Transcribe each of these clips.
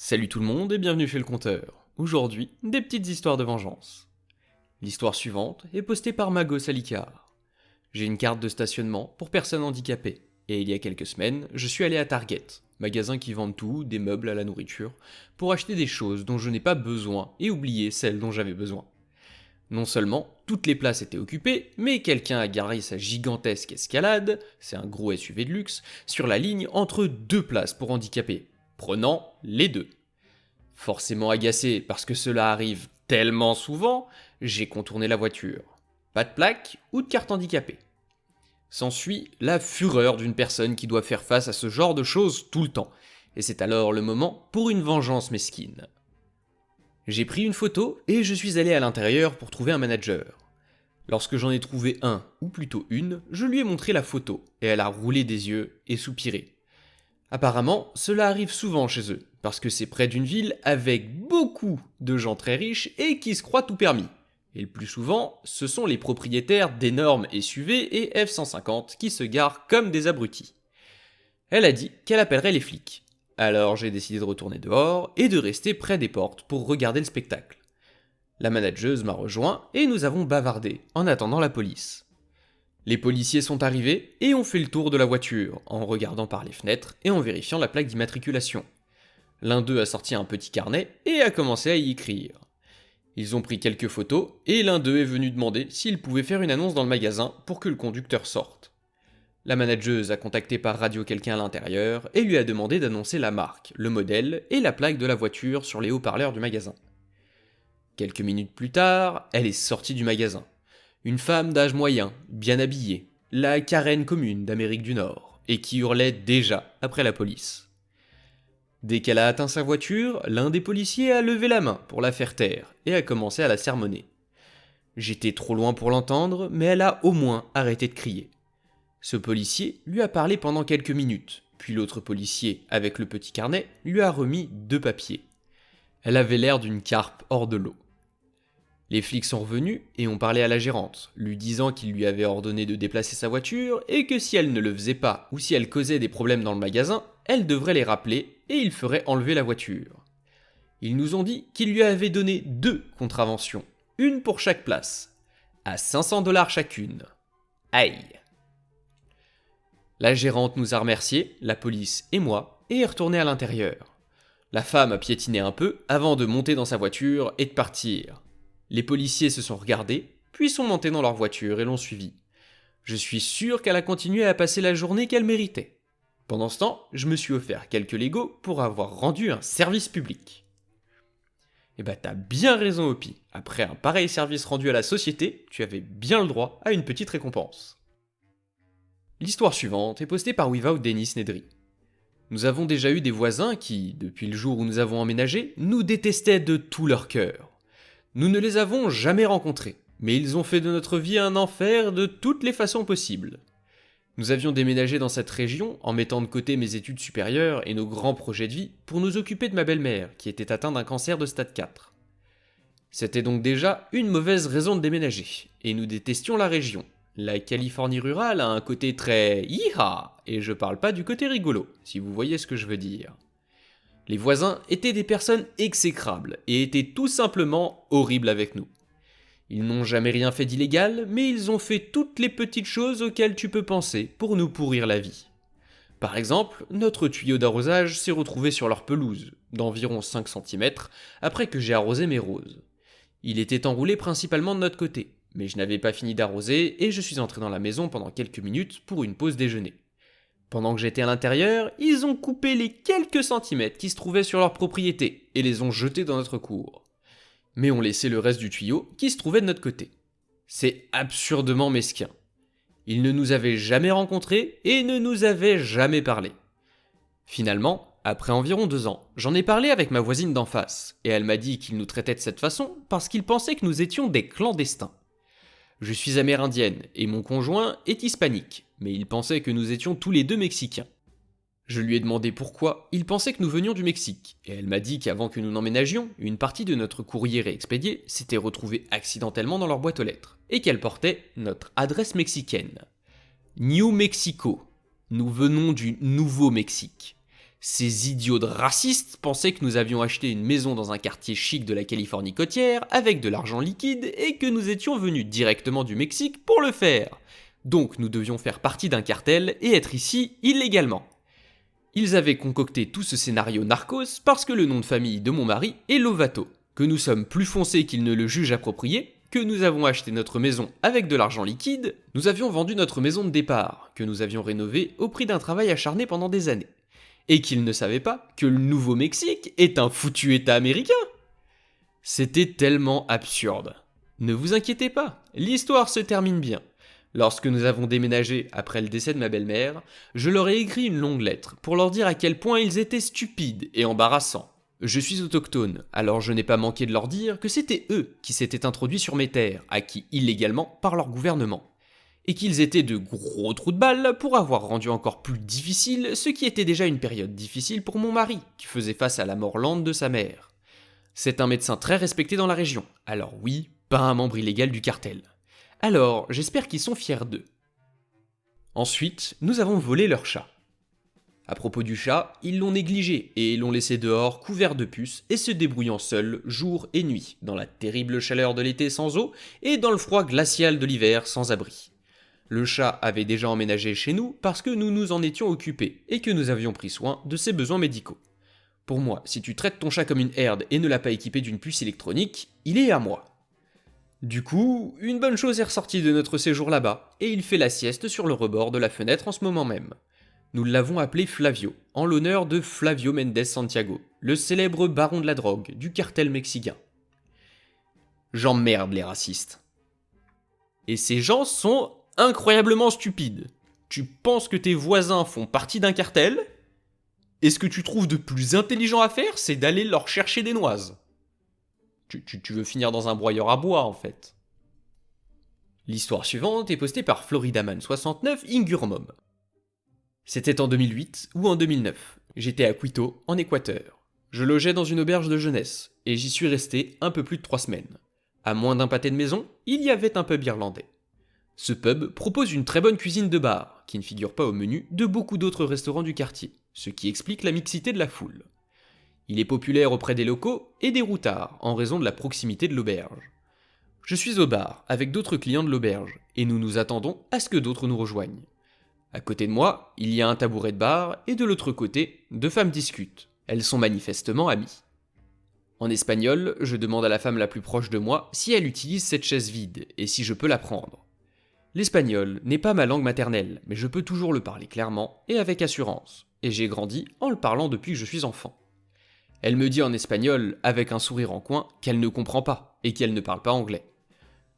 Salut tout le monde et bienvenue chez le Conteur. Aujourd'hui, des petites histoires de vengeance. L'histoire suivante est postée par Mago Salicar. J'ai une carte de stationnement pour personnes handicapées, et il y a quelques semaines, je suis allé à Target, magasin qui vend tout, des meubles à la nourriture, pour acheter des choses dont je n'ai pas besoin et oublier celles dont j'avais besoin. Non seulement toutes les places étaient occupées, mais quelqu'un a garé sa gigantesque escalade, c'est un gros SUV de luxe, sur la ligne entre deux places pour handicapés, prenant les deux. Forcément agacé parce que cela arrive tellement souvent, j'ai contourné la voiture. Pas de plaque ou de carte handicapée. S'ensuit la fureur d'une personne qui doit faire face à ce genre de choses tout le temps, et c'est alors le moment pour une vengeance mesquine. J'ai pris une photo et je suis allé à l'intérieur pour trouver un manager. Lorsque j'en ai trouvé un, ou plutôt une, je lui ai montré la photo, et elle a roulé des yeux et soupiré. Apparemment, cela arrive souvent chez eux, parce que c'est près d'une ville avec beaucoup de gens très riches et qui se croient tout permis. Et le plus souvent, ce sont les propriétaires d'énormes SUV et F-150 qui se garent comme des abrutis. Elle a dit qu'elle appellerait les flics. Alors j'ai décidé de retourner dehors et de rester près des portes pour regarder le spectacle. La manageuse m'a rejoint et nous avons bavardé en attendant la police. Les policiers sont arrivés et ont fait le tour de la voiture, en regardant par les fenêtres et en vérifiant la plaque d'immatriculation. L'un d'eux a sorti un petit carnet et a commencé à y écrire. Ils ont pris quelques photos et l'un d'eux est venu demander s'il pouvait faire une annonce dans le magasin pour que le conducteur sorte. La manageuse a contacté par radio quelqu'un à l'intérieur et lui a demandé d'annoncer la marque, le modèle et la plaque de la voiture sur les haut-parleurs du magasin. Quelques minutes plus tard, elle est sortie du magasin. Une femme d'âge moyen, bien habillée, la Karen commune d'Amérique du Nord, et qui hurlait déjà après la police. Dès qu'elle a atteint sa voiture, l'un des policiers a levé la main pour la faire taire et a commencé à la sermonner. J'étais trop loin pour l'entendre, mais elle a au moins arrêté de crier. Ce policier lui a parlé pendant quelques minutes, puis l'autre policier, avec le petit carnet, lui a remis 2 papiers. Elle avait l'air d'une carpe hors de l'eau. Les flics sont revenus et ont parlé à la gérante, lui disant qu'il lui avait ordonné de déplacer sa voiture et que si elle ne le faisait pas ou si elle causait des problèmes dans le magasin, elle devrait les rappeler et il ferait enlever la voiture. Ils nous ont dit qu'il lui avait donné 2 contraventions, une pour chaque place, à $500 chacune. Aïe! La gérante nous a remerciés, la police et moi, et est retournée à l'intérieur. La femme a piétiné un peu avant de monter dans sa voiture et de partir. Les policiers se sont regardés, puis sont montés dans leur voiture et l'ont suivie. Je suis sûr qu'elle a continué à passer la journée qu'elle méritait. Pendant ce temps, je me suis offert quelques Legos pour avoir rendu un service public. Eh ben t'as bien raison Hopi, après un pareil service rendu à la société, tu avais bien le droit à une petite récompense. L'histoire suivante est postée par Without Denis Nedry. Nous avons déjà eu des voisins qui, depuis le jour où nous avons emménagé, nous détestaient de tout leur cœur. Nous ne les avons jamais rencontrés, mais ils ont fait de notre vie un enfer de toutes les façons possibles. Nous avions déménagé dans cette région en mettant de côté mes études supérieures et nos grands projets de vie pour nous occuper de ma belle-mère qui était atteinte d'un cancer de stade 4. C'était donc déjà une mauvaise raison de déménager, et nous détestions la région. La Californie rurale a un côté très hi-ha, et je parle pas du côté rigolo, si vous voyez ce que je veux dire. Les voisins étaient des personnes exécrables et étaient tout simplement horribles avec nous. Ils n'ont jamais rien fait d'illégal, mais ils ont fait toutes les petites choses auxquelles tu peux penser pour nous pourrir la vie. Par exemple, notre tuyau d'arrosage s'est retrouvé sur leur pelouse, d'environ 5 cm, après que j'ai arrosé mes roses. Il était enroulé principalement de notre côté, mais je n'avais pas fini d'arroser et je suis entré dans la maison pendant quelques minutes pour une pause déjeuner. Pendant que j'étais à l'intérieur, ils ont coupé les quelques centimètres qui se trouvaient sur leur propriété et les ont jetés dans notre cour. Mais ont laissé le reste du tuyau qui se trouvait de notre côté. C'est absurdement mesquin. Ils ne nous avaient jamais rencontrés et ne nous avaient jamais parlé. Finalement, après environ 2 ans, j'en ai parlé avec ma voisine d'en face et elle m'a dit qu'ils nous traitaient de cette façon parce qu'ils pensaient que nous étions des clandestins. Je suis amérindienne et mon conjoint est hispanique, mais il pensait que nous étions tous les deux mexicains. Je lui ai demandé pourquoi il pensait que nous venions du Mexique, et elle m'a dit qu'avant que nous n'emménagions, une partie de notre courrier réexpédié s'était retrouvée accidentellement dans leur boîte aux lettres, et qu'elle portait notre adresse mexicaine. New Mexico. Nous venons du Nouveau-Mexique. Ces idiots de racistes pensaient que nous avions acheté une maison dans un quartier chic de la Californie côtière avec de l'argent liquide et que nous étions venus directement du Mexique pour le faire. Donc nous devions faire partie d'un cartel et être ici illégalement. Ils avaient concocté tout ce scénario narcos parce que le nom de famille de mon mari est Lovato, que nous sommes plus foncés qu'ils ne le jugent approprié, que nous avons acheté notre maison avec de l'argent liquide, nous avions vendu notre maison de départ, que nous avions rénovée au prix d'un travail acharné pendant des années. Et qu'ils ne savaient pas que le Nouveau-Mexique est un foutu État américain. C'était tellement absurde. Ne vous inquiétez pas, l'histoire se termine bien. Lorsque nous avons déménagé après le décès de ma belle-mère, je leur ai écrit une longue lettre pour leur dire à quel point ils étaient stupides et embarrassants. Je suis autochtone, alors je n'ai pas manqué de leur dire que c'était eux qui s'étaient introduits sur mes terres, acquis illégalement par leur gouvernement. Et qu'ils étaient de gros trous de balles pour avoir rendu encore plus difficile ce qui était déjà une période difficile pour mon mari, qui faisait face à la mort lente de sa mère. C'est un médecin très respecté dans la région, alors oui, pas un membre illégal du cartel. Alors, j'espère qu'ils sont fiers d'eux. Ensuite, nous avons volé leur chat. À propos du chat, ils l'ont négligé et l'ont laissé dehors couvert de puces et se débrouillant seul jour et nuit, dans la terrible chaleur de l'été sans eau et dans le froid glacial de l'hiver sans abri. Le chat avait déjà emménagé chez nous parce que nous nous en étions occupés et que nous avions pris soin de ses besoins médicaux. Pour moi, si tu traites ton chat comme une herde et ne l'as pas équipé d'une puce électronique, il est à moi. Du coup, une bonne chose est ressortie de notre séjour là-bas, et il fait la sieste sur le rebord de la fenêtre en ce moment même. Nous l'avons appelé Flavio, en l'honneur de Flavio Mendes Santiago, le célèbre baron de la drogue du cartel mexicain. J'emmerde les racistes. Et ces gens sont incroyablement stupides. Tu penses que tes voisins font partie d'un cartel ? Et ce que tu trouves de plus intelligent à faire, c'est d'aller leur chercher des noises. Tu veux finir dans un broyeur à bois, en fait. L'histoire suivante est postée par Floridaman69 Ingurmom. C'était en 2008 ou en 2009. J'étais à Quito, en Équateur. Je logeais dans une auberge de jeunesse, et j'y suis resté un peu plus de 3 semaines. À moins d'un pâté de maison, il y avait un pub irlandais. Ce pub propose une très bonne cuisine de bar, qui ne figure pas au menu de beaucoup d'autres restaurants du quartier, ce qui explique la mixité de la foule. Il est populaire auprès des locaux et des routards, en raison de la proximité de l'auberge. Je suis au bar, avec d'autres clients de l'auberge, et nous nous attendons à ce que d'autres nous rejoignent. À côté de moi, il y a un tabouret de bar, et de l'autre côté, 2 femmes discutent. Elles sont manifestement amies. En espagnol, je demande à la femme la plus proche de moi si elle utilise cette chaise vide, et si je peux la prendre. L'espagnol n'est pas ma langue maternelle, mais je peux toujours le parler clairement et avec assurance, et j'ai grandi en le parlant depuis que je suis enfant. Elle me dit en espagnol, avec un sourire en coin, qu'elle ne comprend pas et qu'elle ne parle pas anglais.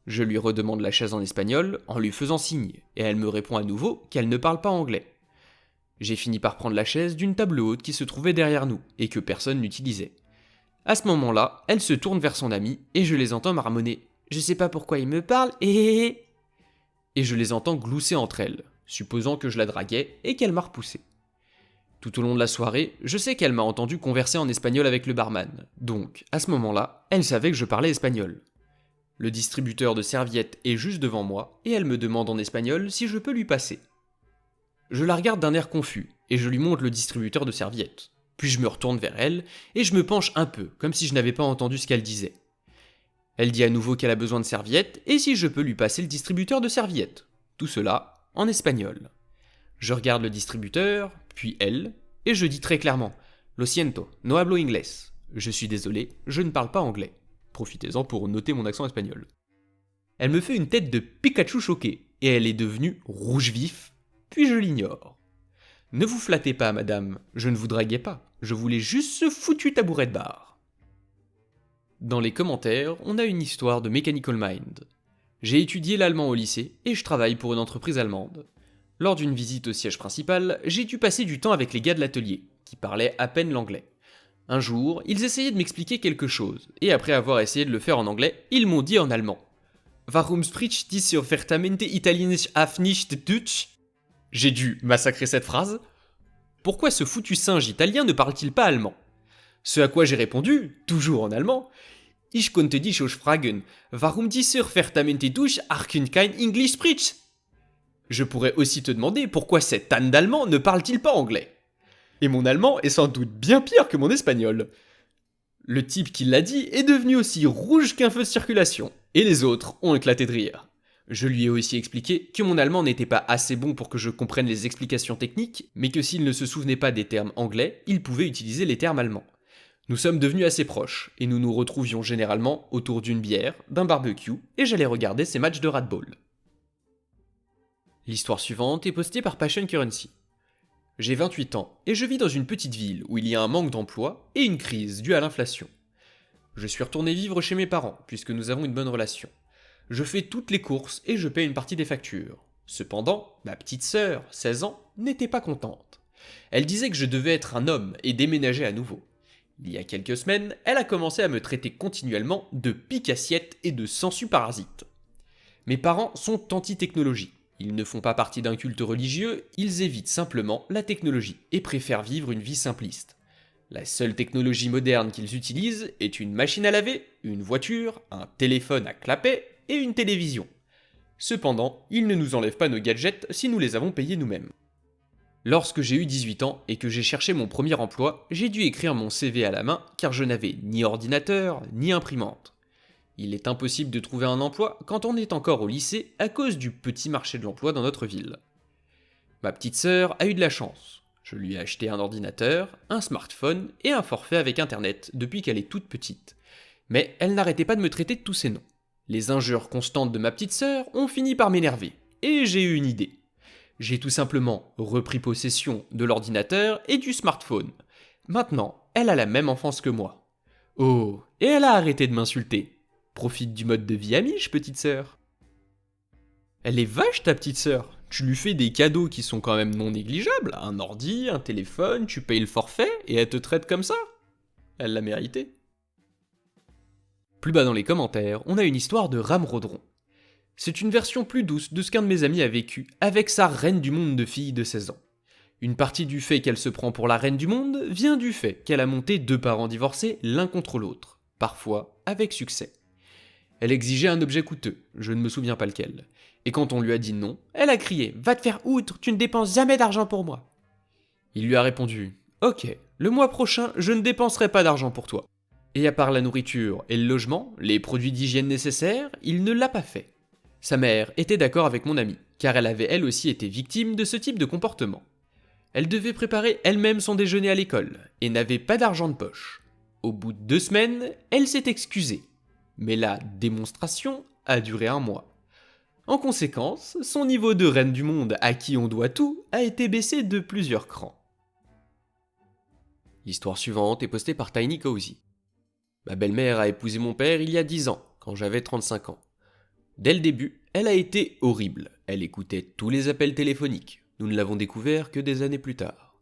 Je lui redemande la chaise en espagnol en lui faisant signe, et elle me répond à nouveau qu'elle ne parle pas anglais. J'ai fini par prendre la chaise d'une table haute qui se trouvait derrière nous et que personne n'utilisait. À ce moment-là, elle se tourne vers son ami et je les entends marmonner « Je sais pas pourquoi il me parle et je les entends glousser entre elles, supposant que je la draguais et qu'elle m'a repoussé. Tout au long de la soirée, je sais qu'elle m'a entendu converser en espagnol avec le barman, donc, à ce moment-là, elle savait que je parlais espagnol. Le distributeur de serviettes est juste devant moi, et elle me demande en espagnol si je peux lui passer. Je la regarde d'un air confus, et je lui montre le distributeur de serviettes. Puis je me retourne vers elle, et je me penche un peu, comme si je n'avais pas entendu ce qu'elle disait. Elle dit à nouveau qu'elle a besoin de serviettes, et si je peux lui passer le distributeur de serviettes. Tout cela en espagnol. Je regarde le distributeur, puis elle, et je dis très clairement « Lo siento, no hablo inglés ». Je suis désolé, je ne parle pas anglais. Profitez-en pour noter mon accent espagnol. Elle me fait une tête de Pikachu choqué, et elle est devenue rouge vif, puis je l'ignore. Ne vous flattez pas, madame, je ne vous draguais pas, je voulais juste ce foutu tabouret de bar. Dans les commentaires, on a une histoire de Mechanical Mind. J'ai étudié l'allemand au lycée, et je travaille pour une entreprise allemande. Lors d'une visite au siège principal, j'ai dû passer du temps avec les gars de l'atelier, qui parlaient à peine l'anglais. Un jour, ils essayaient de m'expliquer quelque chose, et après avoir essayé de le faire en anglais, ils m'ont dit en allemand « Warum spricht dieser verdammte Italienisch auf nicht Deutsch ?» J'ai dû massacrer cette phrase. Pourquoi ce foutu singe italien ne parle-t-il pas allemand ? Ce à quoi j'ai répondu, toujours en allemand « Ich konnte dich auch fragen, warum dieser verdammte Deutsch kein Englisch spricht ?» Je pourrais aussi te demander pourquoi cet âne d'allemand ne parle-t-il pas anglais ? Et mon allemand est sans doute bien pire que mon espagnol. Le type qui l'a dit est devenu aussi rouge qu'un feu de circulation, et les autres ont éclaté de rire. Je lui ai aussi expliqué que mon allemand n'était pas assez bon pour que je comprenne les explications techniques, mais que s'il ne se souvenait pas des termes anglais, il pouvait utiliser les termes allemands. Nous sommes devenus assez proches, et nous nous retrouvions généralement autour d'une bière, d'un barbecue, et j'allais regarder ses matchs de radball. L'histoire suivante est postée par Passion Currency. J'ai 28 ans, et je vis dans une petite ville où il y a un manque d'emploi et une crise due à l'inflation. Je suis retourné vivre chez mes parents, puisque nous avons une bonne relation. Je fais toutes les courses et je paye une partie des factures. Cependant, ma petite sœur, 16 ans, n'était pas contente. Elle disait que je devais être un homme et déménager à nouveau. Il y a quelques semaines, elle a commencé à me traiter continuellement de pique-assiette et de sensu-parasite. Mes parents sont anti-technologie. Ils ne font pas partie d'un culte religieux, ils évitent simplement la technologie et préfèrent vivre une vie simpliste. La seule technologie moderne qu'ils utilisent est une machine à laver, une voiture, un téléphone à clapet et une télévision. Cependant, ils ne nous enlèvent pas nos gadgets si nous les avons payés nous-mêmes. Lorsque j'ai eu 18 ans et que j'ai cherché mon premier emploi, j'ai dû écrire mon CV à la main car je n'avais ni ordinateur ni imprimante. Il est impossible de trouver un emploi quand on est encore au lycée à cause du petit marché de l'emploi dans notre ville. Ma petite sœur a eu de la chance. Je lui ai acheté un ordinateur, un smartphone et un forfait avec internet depuis qu'elle est toute petite. Mais elle n'arrêtait pas de me traiter de tous ces noms. Les injures constantes de ma petite sœur ont fini par m'énerver, et j'ai eu une idée. J'ai tout simplement repris possession de l'ordinateur et du smartphone. Maintenant, elle a la même enfance que moi. Oh, et elle a arrêté de m'insulter. Profite du mode de vie Amish, petite sœur. Elle est vache ta petite sœur. Tu lui fais des cadeaux qui sont quand même non négligeables. Un ordi, un téléphone, tu payes le forfait et elle te traite comme ça. Elle l'a mérité. Plus bas dans les commentaires, on a une histoire de Ramrodron. C'est une version plus douce de ce qu'un de mes amis a vécu avec sa reine du monde de fille de 16 ans. Une partie du fait qu'elle se prend pour la reine du monde vient du fait qu'elle a monté 2 parents divorcés l'un contre l'autre, parfois avec succès. Elle exigeait un objet coûteux, je ne me souviens pas lequel. Et quand on lui a dit non, elle a crié « Va te faire outre, tu ne dépenses jamais d'argent pour moi !» Il lui a répondu « Ok, le mois prochain, je ne dépenserai pas d'argent pour toi. » Et à part la nourriture et le logement, les produits d'hygiène nécessaires, il ne l'a pas fait. Sa mère était d'accord avec mon amie, car elle avait elle aussi été victime de ce type de comportement. Elle devait préparer elle-même son déjeuner à l'école, et n'avait pas d'argent de poche. Au bout de 2 semaines, elle s'est excusée. Mais la démonstration a duré 1 mois. En conséquence, son niveau de reine du monde à qui on doit tout a été baissé de plusieurs crans. L'histoire suivante est postée par Tiny Cozy. Ma belle-mère a épousé mon père il y a 10 ans, quand j'avais 35 ans. Dès le début, elle a été horrible. Elle écoutait tous les appels téléphoniques. Nous ne l'avons découvert que des années plus tard.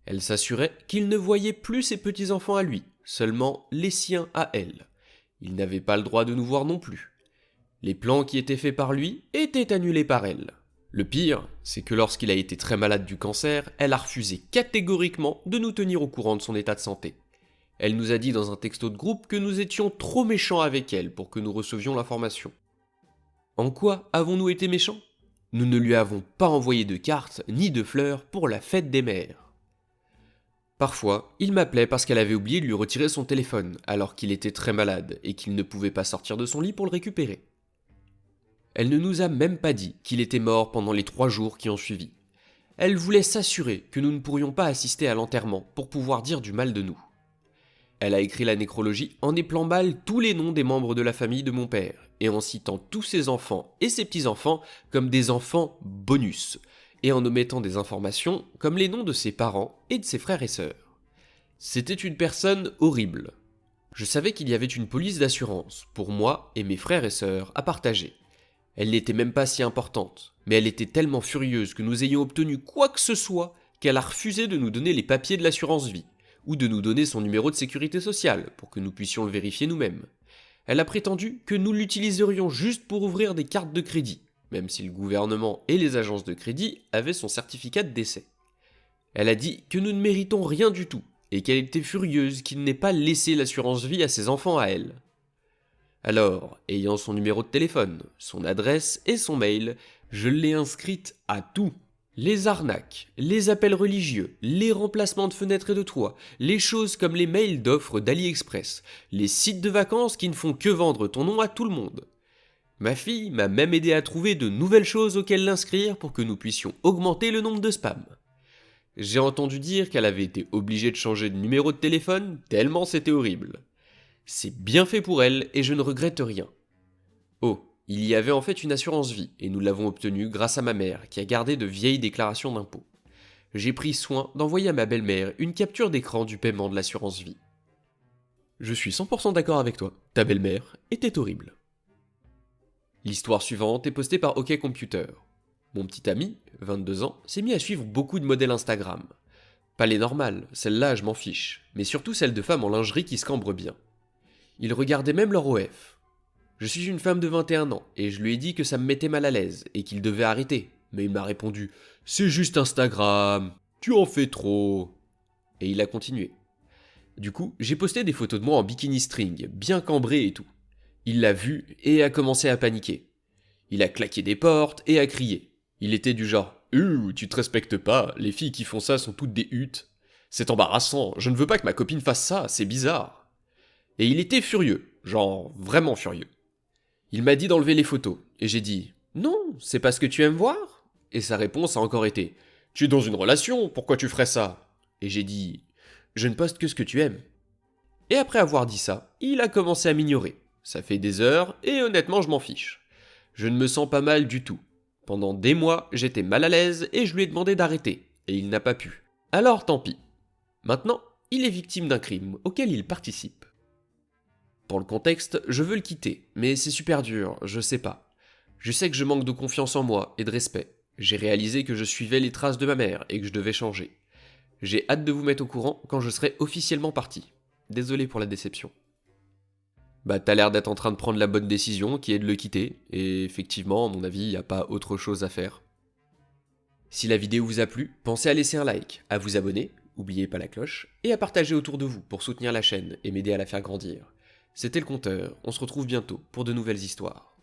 Elle s'assurait qu'il ne voyait plus ses petits-enfants à lui, seulement les siens à elle. Il n'avait pas le droit de nous voir non plus. Les plans qui étaient faits par lui étaient annulés par elle. Le pire, c'est que lorsqu'il a été très malade du cancer, elle a refusé catégoriquement de nous tenir au courant de son état de santé. Elle nous a dit dans un texto de groupe que nous étions trop méchants avec elle pour que nous recevions l'information. En quoi avons-nous été méchants ? Nous ne lui avons pas envoyé de cartes ni de fleurs pour la fête des mères. Parfois, il m'appelait parce qu'elle avait oublié de lui retirer son téléphone alors qu'il était très malade et qu'il ne pouvait pas sortir de son lit pour le récupérer. Elle ne nous a même pas dit qu'il était mort pendant les 3 jours qui ont suivi. Elle voulait s'assurer que nous ne pourrions pas assister à l'enterrement pour pouvoir dire du mal de nous. Elle a écrit la nécrologie en épelant mal tous les noms des membres de la famille de mon père et en citant tous ses enfants et ses petits-enfants comme des enfants bonus et en omettant des informations comme les noms de ses parents et de ses frères et sœurs. C'était une personne horrible. Je savais qu'il y avait une police d'assurance pour moi et mes frères et sœurs à partager. Elle n'était même pas si importante, mais elle était tellement furieuse que nous ayons obtenu quoi que ce soit qu'elle a refusé de nous donner les papiers de l'assurance vie, ou de nous donner son numéro de sécurité sociale pour que nous puissions le vérifier nous-mêmes. Elle a prétendu que nous l'utiliserions juste pour ouvrir des cartes de crédit, même si le gouvernement et les agences de crédit avaient son certificat de décès. Elle a dit que nous ne méritons rien du tout, et qu'elle était furieuse qu'il n'ait pas laissé l'assurance vie à ses enfants à elle. Alors, ayant son numéro de téléphone, son adresse et son mail, je l'ai inscrite à tout. Les arnaques, les appels religieux, les remplacements de fenêtres et de toits, les choses comme les mails d'offres d'AliExpress, les sites de vacances qui ne font que vendre ton nom à tout le monde. Ma fille m'a même aidé à trouver de nouvelles choses auxquelles l'inscrire pour que nous puissions augmenter le nombre de spams. J'ai entendu dire qu'elle avait été obligée de changer de numéro de téléphone tellement c'était horrible. C'est bien fait pour elle et je ne regrette rien. Oh, il y avait en fait une assurance vie et nous l'avons obtenue grâce à ma mère qui a gardé de vieilles déclarations d'impôts. J'ai pris soin d'envoyer à ma belle-mère une capture d'écran du paiement de l'assurance vie. Je suis 100% d'accord avec toi, ta belle-mère était horrible. L'histoire suivante est postée par OK Computer. Mon petit ami, 22 ans, s'est mis à suivre beaucoup de modèles Instagram. Pas les normales, celles-là je m'en fiche, mais surtout celles de femmes en lingerie qui se cambrent bien. Il regardait même leur OF. Je suis une femme de 21 ans, et je lui ai dit que ça me mettait mal à l'aise, et qu'il devait arrêter. Mais il m'a répondu « C'est juste Instagram, tu en fais trop !» Et il a continué. Du coup, j'ai posté des photos de moi en bikini string, bien cambré et tout. Il l'a vu et a commencé à paniquer. Il a claqué des portes et a crié. Il était du genre « tu te respectes pas, les filles qui font ça sont toutes des hutes. C'est embarrassant, je ne veux pas que ma copine fasse ça, c'est bizarre. » Et il était furieux, genre vraiment furieux. Il m'a dit d'enlever les photos, et j'ai dit « Non, c'est pas ce que tu aimes voir ?» Et sa réponse a encore été « Tu es dans une relation, pourquoi tu ferais ça ?» Et j'ai dit « Je ne poste que ce que tu aimes. » Et après avoir dit ça, il a commencé à m'ignorer. Ça fait des heures, et honnêtement je m'en fiche. Je ne me sens pas mal du tout. Pendant des mois, j'étais mal à l'aise et je lui ai demandé d'arrêter, et il n'a pas pu. Alors tant pis. Maintenant, il est victime d'un crime auquel il participe. Pour le contexte, je veux le quitter, mais c'est super dur, je sais pas. Je sais que je manque de confiance en moi et de respect. J'ai réalisé que je suivais les traces de ma mère et que je devais changer. J'ai hâte de vous mettre au courant quand je serai officiellement parti. Désolé pour la déception. Bah t'as l'air d'être en train de prendre la bonne décision qui est de le quitter, et effectivement, à mon avis, y a pas autre chose à faire. Si la vidéo vous a plu, pensez à laisser un like, à vous abonner, n'oubliez pas la cloche, et à partager autour de vous pour soutenir la chaîne et m'aider à la faire grandir. C'était le Compteur, on se retrouve bientôt pour de nouvelles histoires.